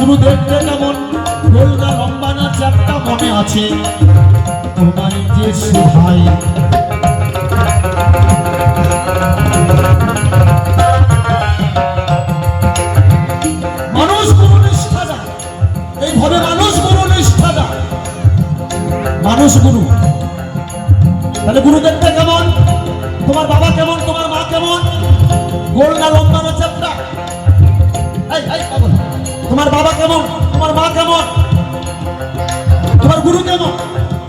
গুরু দেখতে কেমন, গোল না লম্বা না চ্যাপ্টা মনে আছে তোমার যে সুভাই। মানুষ গুরু নিষ্ঠা যায়, এইভাবে মানুষ গুরু নিষ্ঠা যায়, মানুষ গুরু। তাহলে গুরু দেখতে কেমন, তোমার বাবা কেমন, তোমার মা কেমন, গোল না লম্বা না চ্যাপ্টা? তোমার বাবা কেমন, তোমার মা কেমন, তোমার গুরু কেমন?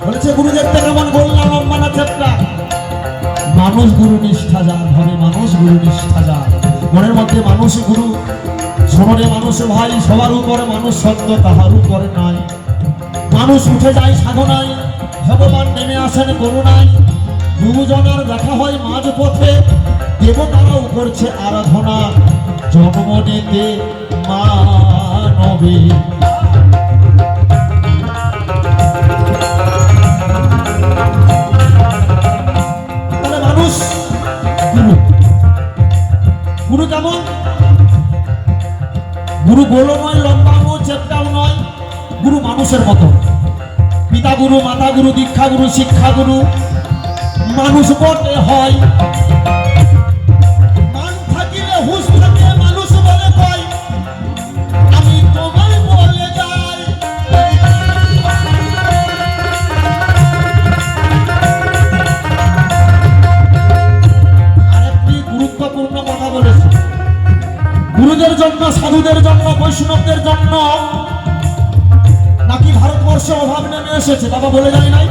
বলেছে গুরু দেখতে কেমন, গোল না লম্বা না চ্যাপ্টা? মানুষ গুরু নিষ্ঠা যান হবে, মানুষ গুরু নিষ্ঠা যান। মনের মধ্যে মানুষ গুরু, শহরে মানুষ ভাই, সবার উপরে মানুষ সত্য, তাহার উপরে নাই। মানুষ উঠে যায় সাধনায়, ভগবান নেমে আসেন করুণায়। গুরুজনার দেখা হয় মাঝ পথে, দেবতারাও করছে আরাধনা, জন্ম নিতে মানবে। তাহলে মানুষ গুরু, গুরু কেমন? গুরু গোলও নয়, লম্বাও চেপটাও নয়, গুরু মানুষের মতো। পিতা গুরু, মাতা গুরু, দীক্ষা গুরু, শিক্ষা গুরু মানুষ বটে হয়। মান থাকিলে হুঁশ থাকে, মানুষ বলে কয় আমি তোমায় বলে যাই। আরেকটি গুরুত্বপূর্ণ কথা বলেছে, গুরুদের জন্য, সাধুদের জন্য, বৈষ্ণবদের জন্য নাকি ভারতবর্ষে অভাব নেমে এসেছে, বাবা বলে যায় নাই?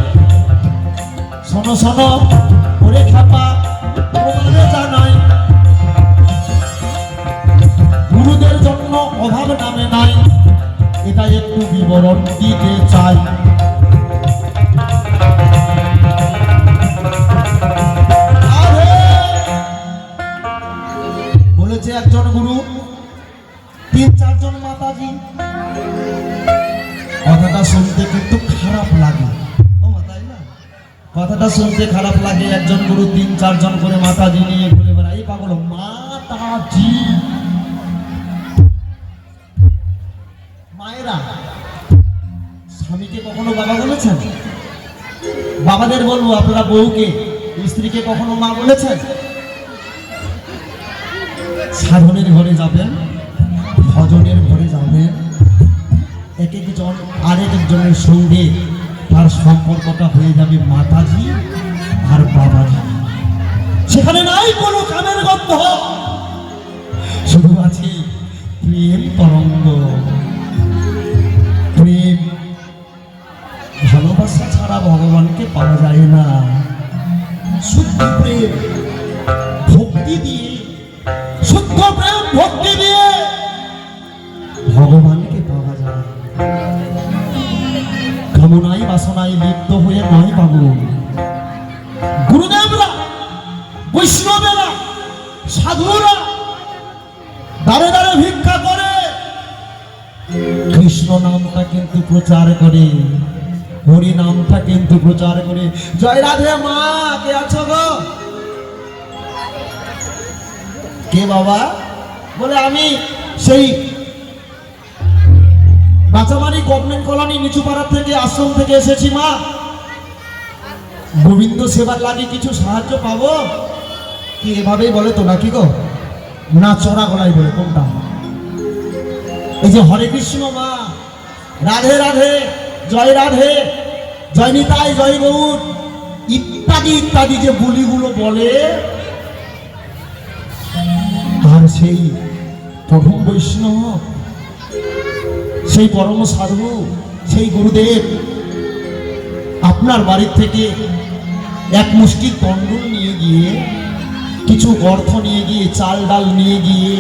শোনো শোনো ওরে খাপা, তোমারে জানাই গুরুদের জন্য অভাব নামে নাই, এটা একটু বিবরণ দিতে চাই। বলেছে একজন গুরু, ৩-৪ জন মাতাজি। কথাটা শুনতে কিন্তু খারাপ লাগে, কথাটা শুনতে খারাপ লাগে। একজন গুরু ৩-৪ জন করে মাতাজি নিয়ে ঘুরে বেড়ায়, এই পাগল মাতাজি। মায়েরা স্বামীকে কখনো বাবা বলেছেন? বাবাদের বলবো, আপনারা বউকে, স্ত্রীকে কখনো মা বলেছেন? সাধনের ঘরে যাবেন, ভজনের ঘরে যাবেন, এক একজন আরেক একজনের সঙ্গে তার সম্পর্কটা হয়ে যাবে মাতাজি আর বাবাজি। সেখানে নাই কোনো কামের গন্ধ, শুধু আছে প্রেম তরঙ্গ। প্রেম ভালোবাসা ছাড়া ভগবানকে পাওয়া যায় না। শুদ্ধ প্রেম ভক্তি দিয়ে, শুদ্ধ প্রেম ভক্তি দিয়ে ভগবানকে পাওয়া যায়। কামনায় বাসনায় লিপ্ত হয়ে নয় বাবু। গুরুদেবরা, বৈষ্ণবেরা, সাধুরা দাঁড়ে দাঁড়ে ভিক্ষা করে, কৃষ্ণ নামটা কিন্তু প্রচার করে, হরি নামটা কিন্তু প্রচার করে। জয় রাধে মা, কে আছো গো? কে বাবা? বলে আমি সেই নাচামারি গভর্নমেন্ট কলোনি নিচুপাড়া থেকে, আশ্রম থেকে এসেছি মা, গোবিন্দ সেবার লাগে কিছু সাহায্য পাবো কি? এভাবেই বলে তো নাকি গো? না চড়া গলায় বলে? কোনটা? এই যে হরে কৃষ্ণ মা, রাধে রাধে, জয় রাধে, জয় নিতাই, জয় গৌর ইত্যাদি ইত্যাদি যে বলিগুলো বলে, আর সেই প্রভু বৈষ্ণব, সেই পরম সাধু, সেই গুরুদেব আপনার বাড়ির থেকে এক মুষ্টি তন্ডুল নিয়ে গিয়ে, কিছু অর্থ নিয়ে গিয়ে, চাল ডাল নিয়ে গিয়ে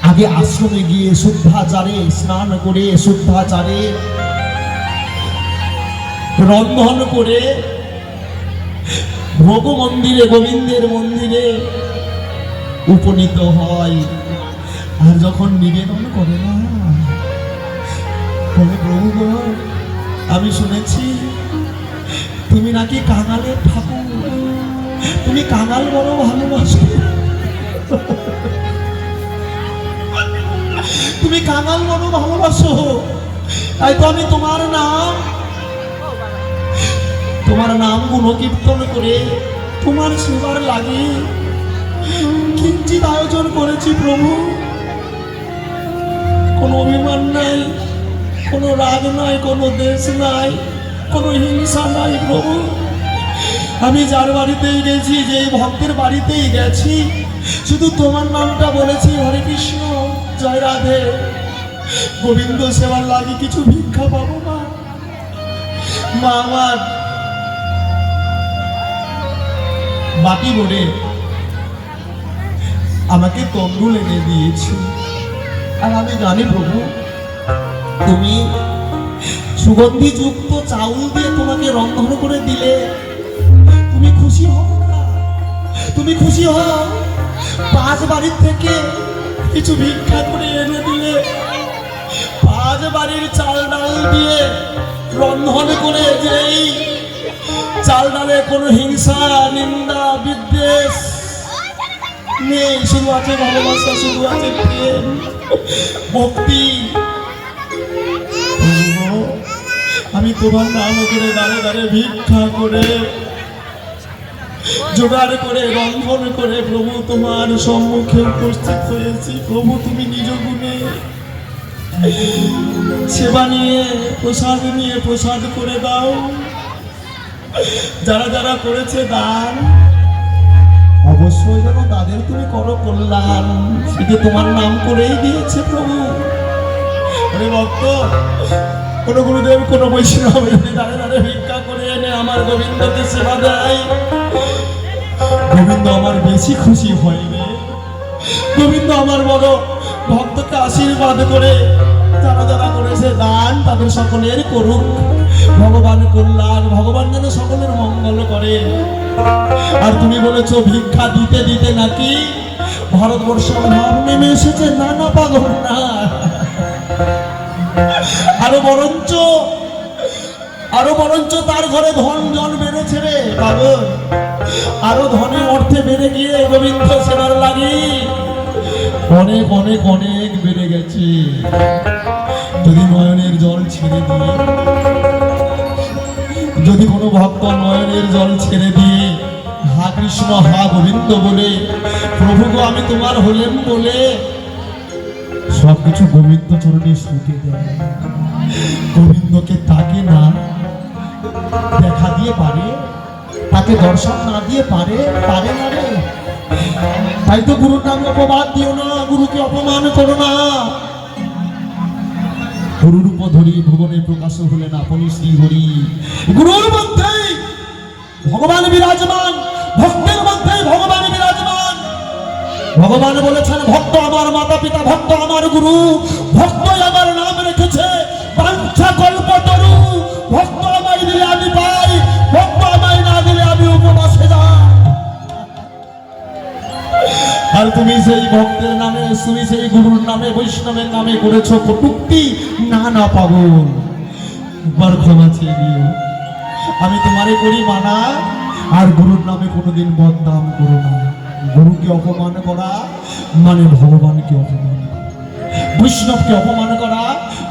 আগে আশ্রমে গিয়ে শুদ্ধাচারে স্নান করে, শুদ্ধাচারে রন্ধন করে, ভোগ মন্দিরে, গোবিন্দের মন্দিরে উপনীত হয়। আর যখন নিবেদন করে না, বলে প্রভু গো, আমি শুনেছি তুমি নাকি কাঙালের ঠাকুর, তুমি কাঙাল বড় ভালোবাসো, তুমি কাঙাল মনো ভালোবাসো, তাই তো আমি তোমার নাম গুণকীর্তন করে তোমার সেবার লাগে কিঞ্চিত আয়োজন করেছি প্রভু। কোনো অভিমান নাই, কোনো রাগ নাই, কোনো দেশ নাই, কোনো হিংসা নাই প্রভু। আমি যার বাড়িতেই গেছি, যেই ভক্তের বাড়িতেই গেছি, শুধু তোমার নামটা বলেছি, হরে কৃষ্ণ জয় রাধে। গোবিন্দ সেবার লাগে কিছু ভিক্ষা পাবো মা। মা আমার বাটি বলে আমাকে তন্ডুল এনে দিয়েছি, আর আমি জানি প্রভু তুমি সুগন্ধি যুক্ত চাউল দিয়ে তোমাকে রন্ধন করে দিলে তুমি খুশি হও না? তুমি খুশি হও? পাঁচ বাড়ির থেকে কিছু ভিক্ষা করে এনে দিলে, পাঁচ বাড়ির চাল ডাল দিয়ে রন্ধন করে, যেই চাল ডালে কোনো হিংসা নিন্দা বিদ্বেষ নেই, শুধু আছে ভালোবাসা, শুধু আছে প্রেম ভক্তি। আমি তোমার নাম করে দাঁড়ে দাঁড়ে ভিক্ষা করে জোগাড় করে রন্ধন করে প্রভু তোমার সম্মুখে উপস্থিত হয়েছি। প্রভু তুমি নিজ গুণে সেবা নিয়ে প্রসাদ করে দাও। যারা যারা করেছে দান, অবশ্যই যেন তাদের তুমি করো কল্যাণ, সেটা তোমার নাম করেই দিয়েছে প্রভু। আরে ভক্ত, কোন গুরুদেব কোন বৈষ্ণব দাঁড়ে দাঁড়ে ভিক্ষা করে এনে আমার গোবিন্দকে সেবা দেয়, গোবিন্দ আমার বেশি খুশি হয়নি। গোবিন্দ আমার বড় ভক্তকে আশীর্বাদ করে যারা যারা করেছে দান, তাদের সকলের করুক ভগবান কল্যাণ, ভগবান যেন সকলের মঙ্গল করে। আর তুমি বলেছো ভিক্ষা দিতে দিতে নাকি ভারতবর্ষ অভাব নেমে এসেছে। না না পাগল না, আরো বরঞ্চ তার ঘরে ধন জন বেড়েছে রে পাগল। আরো ধনে অর্থে বেড়ে গিয়ে গোবিন্দ সেবার লাগি অনেক অনেক অনেক বেড়ে গেছে। যদি নয়নের জল ছেড়ে দিয়ে, যদি কোনো ভক্ত নয়নের জল ছেড়ে দিয়ে হা কৃষ্ণ হা গোবিন্দ বলে, প্রভু গো আমি তোমার হলেন বলে সবকিছু গোবিন্দ চরণে শুকে দেয়, গোবিন্দকে তাকে না দেখা দিয়ে পারে, তাকে দর্শন না দিয়ে পারে না রে। তাই তো গুরুর নামে অপবাদ দিও না, গুরুকে অপমান করো না। গুরুর উপধরি ভুবনে প্রকাশ হলেন আপনি শ্রী হরি। গুরুর মধ্যে ভগবান বিরাজমান, ভক্তের মধ্যে ভগবান বিরাজমান। ভগবান বলেছেন ভক্ত আমার মাতা পিতা, ভক্ত আমার গুরু, ভক্ত আমার নাম রেখেছে বাঞ্ছা কল্পতরু। ভক্ত আমায় দিলে আমি পাই, ভক্ত আমায় না দিলে আমি উপবাসে যাই। আর তুমি সেই ভক্তের নামে, তুমি সেই গুরুর নামে, বৈষ্ণবের নামে করেছো কটূক্তি। না না পাগল, একবার ক্ষমা চেয়ে দিও। আমি তোমারে করি মানা, আর গুরুর নামে কোনোদিন বদনাম করো না। গুরুকে অপমান করা মানে ভগবানকে অপমান করা, বৈষ্ণবকে অপমান করা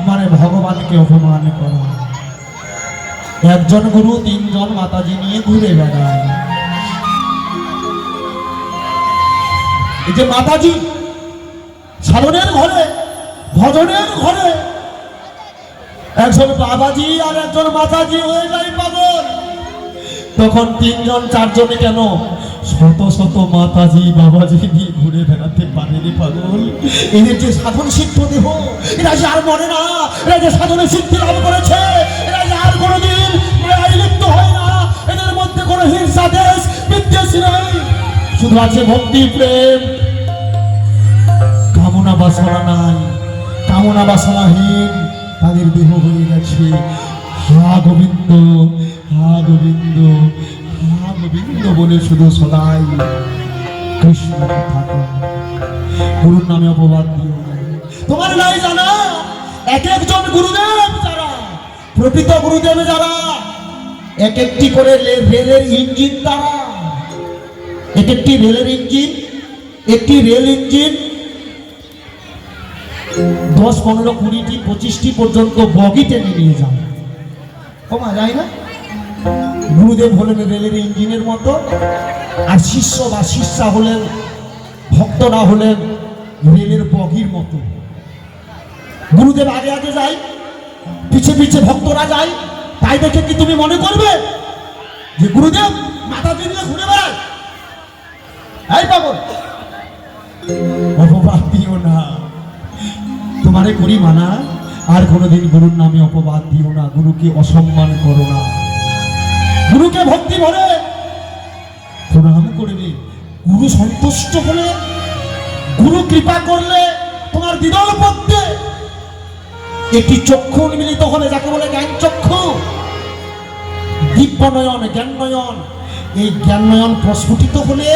মানে ভগবানকে অপমান করা। একজন গুরু তিনজন মাতাজি নিয়ে ঘুরে বেড়ায়। এই যে মাতাজি সাধনের ঘরে, ভজনের ঘরে একজন বাবাজি আর একজন মাতাজি হয়ে যায় পাগল। তখন তিনজন চারজনে কেন শত শত মাতাজি বাবাজি নিয়ে ঘুরে বেড়াতে পারেনি পাগল। এদের যে সাধন সিদ্ধ দেহ, এরা যে আর মরে না, এরা যে সাধনে সিদ্ধি লাভ করেছে, এরা যে আর কোনোদিন লিপ্ত হয় না, এদের মধ্যে কোনো হিংসা দেশ বিদ্বেষ নেই, শুধু আছে ভক্তি প্রেম, কামনা বাসনা নাই, কামনা বাসনাহীন তাদের দেহ হয়ে গেছে। হা গোবিন্দ, হা গোবিন্দ, হা গোবিন্দ বলে শুধু সদাই কৃষ্ণ থাকে। গুরুর নামে অপবাদ দিও না। তোমার নাই জানা এক একজন গুরুদেব যারা, প্রকৃত গুরুদেব যারা, এক একটি করে রেলের ইঞ্জিন, তারা এক একটি রেলের ইঞ্জিন, একটি রেল ইঞ্জিন 10, 15, 20টি 25টি পর্যন্ত বগি টেনে নিয়ে যান। কমা যায় না? গুরুদেব হলেন রেলের ইঞ্জিনের মতো, আর শিষ্য বা শিষ্যা হলেন, ভক্তরা হলেন রেলের বগির মতো। গুরুদেব আগে আগে যায়, পিছে পিছে ভক্তরা যায়। তাই দেখে কি তুমি মনে করবে যে গুরুদেব মাথা দিয়ে ঘুরে বেড়ায়? এই পাগল, অপবাদ দিও না, তোমারে করি মানা। আর কোনোদিন গুরুর নামে অপবাদ দিও না, গুরুকে অসম্মান করো না। গুরুকে ভক্তি ভরে প্রণাম করবে। গুরু সন্তুষ্ট হলে, গুরু কৃপা করলে তোমার দ্বিদল পথে একটি চক্ষু উন্মিলিত হলে, যাকে বলে জ্ঞান চক্ষু, দিব্য নয়ন, জ্ঞান নয়ন। এই জ্ঞান নয়ন প্রস্ফুটিত হলে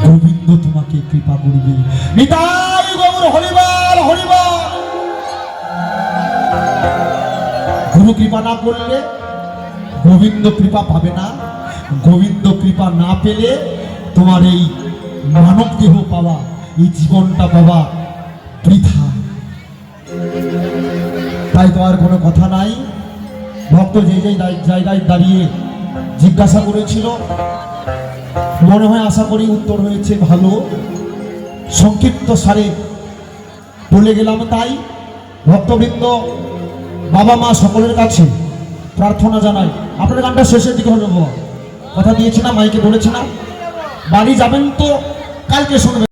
গোবিন্দ তোমাকে কৃপা করবে। নিতাই গৌর হরিবল হরিবল। গুরু কৃপা না করলে গোবিন্দ কৃপা পাবে না। গোবিন্দ কৃপা না পেলে তোমার এই মানব দেহ পাওয়া, এই জীবনটা পাওয়া বৃথা। তাই তো আর কোনো কথা নাই। ভক্ত যে যে জায়গায় দাঁড়িয়ে জিজ্ঞাসা করেছিল, মনে হয় আশা করি উত্তর হয়েছে ভালো। সংক্ষিপ্ত সারে বলে গেলাম। তাই ভক্তবৃন্দ, বাবা মা সকলের কাছে প্রার্থনা জানাই, আপনার গানটা শেষের দিকে হলো, কথা দিয়েছি না, মাইকে বলেছি না, বাড়ি যাবেন তো কালকে শুনবেন।